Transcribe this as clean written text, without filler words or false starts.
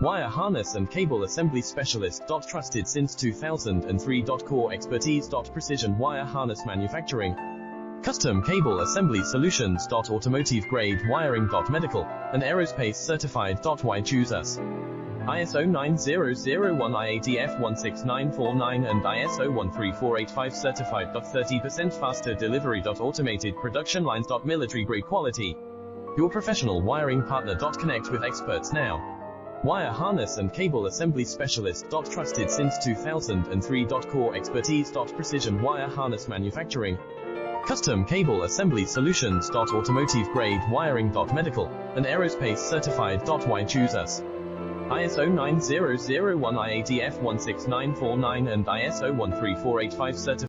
Wire harness and cable assembly specialist. Trusted since 2003. Core expertise. Precision wire harness manufacturing. Custom cable assembly solutions. Automotive grade wiring. Medical and aerospace certified. Why choose us? ISO 9001 IATF 16949 and ISO 13485 certified. 30% faster delivery. Automated production lines. Military grade quality. Your professional wiring partner. Connect with experts now. Wire harness and cable assembly specialist. Trusted since 2003. Core expertise. Precision wire harness manufacturing. Custom cable assembly solutions. Automotive grade wiring. Medical and aerospace certified. Why choose us? ISO 9001 IATF 16949 and ISO 13485 certified.